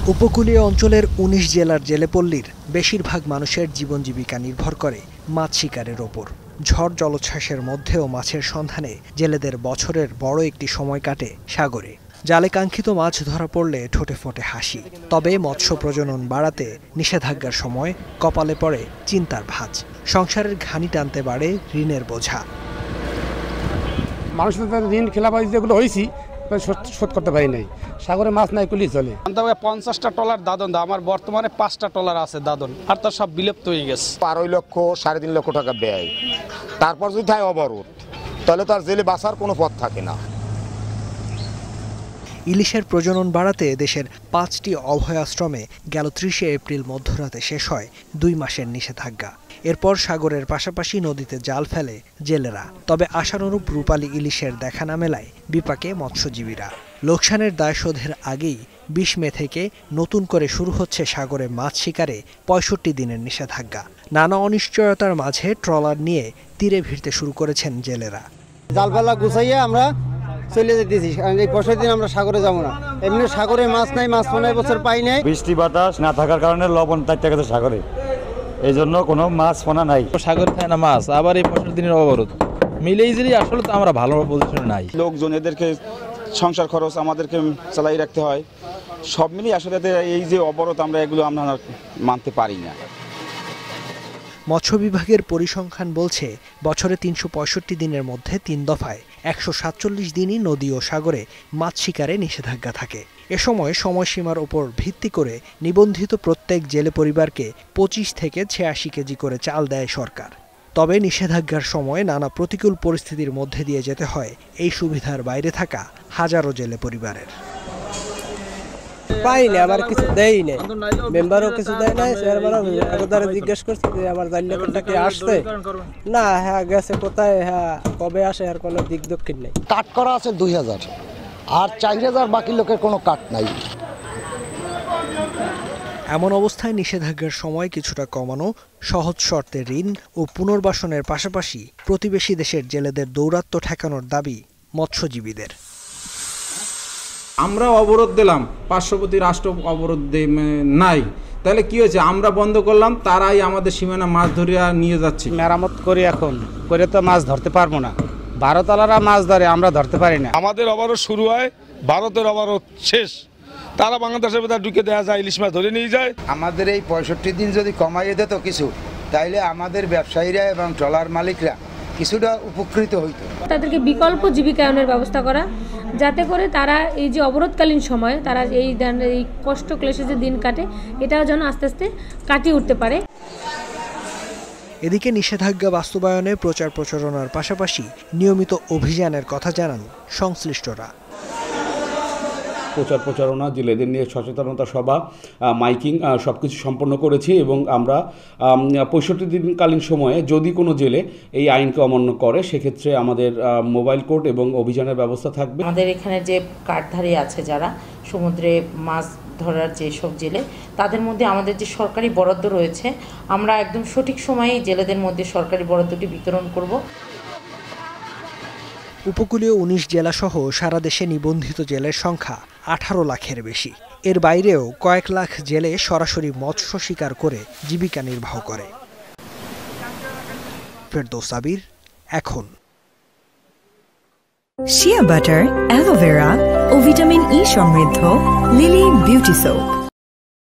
উপকূলীয় অঞ্চলের ১৯ জেলার জেলেপল্লীর বেশিরভাগ মানুষের জীবন জীবিকা নির্ভর করে মাছ শিকারের ওপর। ঝড় জলোচ্ছ্বাসের মধ্যেও মাছের সন্ধানে জেলেদের বছরের বড় একটি সময় কাটে সাগরে। জালে কাঙ্ক্ষিত মাছ ধরা পড়লে ঠোঁটে ফোটে হাসি। তবে মৎস্য প্রজনন বাড়াতে নিষেধাজ্ঞার সময় কপালে পড়ে চিন্তার ভাঁজ। সংসারের ঘানি টানতে বাড়ে ঋণের বোঝা। মানুষের ঋণ খেলাবাজি যেগুলো হয়েছি শোধ করতে পারি নাই। সাগরে মাছ নাই কুলি চলে। 50টা ট্রলার দাদন, আমার বর্তমানে 5টা ট্রলার আছে দাদন, আর তার সব বিলুপ্ত হয়ে গেছে। 12 লক্ষ 3.5 লক্ষ টাকা ব্যয়, তারপর যদি থাকে অবরোধ, তাহলে তার জেলে বাঁচার কোনো পথ থাকে না। ইলিশের প্রজনন বাড়াতে দেশের 5টি অভয়াশ্রমে গেল 30 এপ্রিল মধ্যরাতে শেষ হয় 2 মাসের নিষেধাজ্ঞা। এরপর সাগরের পাশাপাশি নদীতে জাল ফেলে জেলেরা। তবে আশানুরূপ রূপালী ইলিশের দেখা না মেলায় বিপাকে মৎস্যজীবীরা। লোকসানের দায় শোধের আগেই 20 মে থেকে নতুন করে শুরু হচ্ছে সাগরে মাছ শিকারে 65 দিনের নিষেধাজ্ঞা। নানা অনিশ্চয়তার মাঝে ট্রলার নিয়ে তীরে ভিড়তে শুরু করেছেন জেলেরা। জালপালা গুছাইয়া আমরা চলে যেতেছি, কারণ এই 65 দিন আমরা সাগরে যাবো না। এমনি সাগরে মাছ নাই, মাছ 15 বছর পাই নাই। বৃষ্টি বাতাস না থাকার কারণে লবণ থাকতে গেছে সাগরে, এই জন্য কোনো মাছ পোনা নাই। সাগরে খায় না মাছ, আবার এই 65 দিনের অবরোধ মিলেই যদি আসলে তো আমরা ভালো পজিশনে নাই। লোকজন এদেরকে সংসার খরচ আমাদেরকে চালাই রাখতে হয়, সব মিলিয়ে আসলে এই যে অবরোধ আমরা এগুলো আমরা মানতে পারি না। মৎস্য বিভাগের পরিসংখ্যান বলছে বছরে 365 দিনের মধ্যে 3 দফায় 147 দিনই নদী ও সাগরে মাছ শিকারে নিষেধাজ্ঞা থাকে। এ সময় সময়সীমার ওপর ভিত্তি করে নিবন্ধিত প্রত্যেক জেলে পরিবারকে 25 থেকে 86 কেজি করে চাল দেয় সরকার। তবে নিষেধাজ্ঞার সময় নানা প্রতিকূল পরিস্থিতির মধ্যে দিয়ে যেতে হয় এই সুবিধার বাইরে থাকা হাজারো জেলে পরিবারের। পাই না, আমার কিছু দেয় নাই, মেম্বারও কিছু দেয় নাই। একবার জিজ্ঞেস করছি যে আমার জালিয়াতটা কি আসছে, না হ্যাঁ গেছে, কোথায় হ্যাঁ কবে আসে আর কোনো দিক দক্ষিণ নেই। কাট করা আছে 2000, আর 4000 বাকি লোকের কোনো কাট নাই। এমন অবস্থায় নিষেধাজ্ঞার সময় কিছুটা কমানো, সহজ শর্তে ঋণ ও পুনর্বাসনের পাশাপাশি প্রতিবেশী দেশের জেলেদের দৌরাত্ম্য ঠেকানোর দাবি মৎস্যজীবীদের। আমরা অবরোধ দিলাম, পার্শ্ববর্তী রাষ্ট্র অবরোধ নাই, তাহলে কি হয়েছে? আমরা বন্ধ করলাম, তারাই আমাদের সীমানা মাছ ধরিয়া নিয়ে যাচ্ছে। মেরামত করি এখন করে তো মাছ ধরতে পারবো না। ভারতওয়ালারা মাছ ধরে, আমরা ধরতে পারি না। আমাদের অবরোধ শুরু হয়, ভারতের অবরোধ শেষ, তারা বাংলাদেশের ভেতর ঢুকে দেওয়া যায়, ইলিশ মাছ ধরে নিয়ে যায়। আমাদের এই 65 দিন যদি কমাইয়ে দিত কিছু, তাইলে আমাদের ব্যবসায়ীরা এবং ট্রলার মালিকরা কিছুটা উপকৃত হইতো। তাদেরকে বিকল্প জীবিকায়নের ব্যবস্থা করা, যাতে করে তারা এই যে অবরোধকালীন সময় তারা এই কষ্ট ক্লেশে যে দিন কাটে, এটাও যেন আস্তে আস্তে কাটিয়ে উঠতে পারে। এদিকে নিষেধাজ্ঞা বাস্তবায়নে প্রচার প্রচারণার পাশাপাশি নিয়মিত অভিযানের কথা জানান সংশ্লিষ্টরা। প্রচার প্রচারণা, জেলেদের নিয়ে সচেতনতা সভা, মাইকিং সবকিছু সম্পন্ন করেছি এবং আমরা 65 দিনকালীন সময়ে যদি কোনো জেলে এই আইনকে অমান্য করে, সেক্ষেত্রে আমাদের মোবাইল কোর্ট এবং অভিযানের ব্যবস্থা থাকবে। আমাদের এখানে যে কাঠধারী আছে যারা সমুদ্রে মাছ ধরার যেসব জেলে, তাদের মধ্যে আমাদের যে সরকারি বরাদ্দ রয়েছে, আমরা একদম সঠিক সময়ে জেলেদের মধ্যে সরকারি বরাদ্দটি বিতরণ করব। উপকূলীয় 19 জেলাসহ সারা দেশে নিবন্ধিত জেলের সংখ্যা 18 লাখের বেশি। এর বাইরেও কয়েক লাখ জেলে সরাসরি মৎস্য শিকার করে জীবিকা নির্বাহ করে। ফেরদৌস সাবির, এখন। শিয়া বাটার, অ্যালোভেরা ও ভিটামিন ই সমৃদ্ধ লিলি বিউটি সোপ।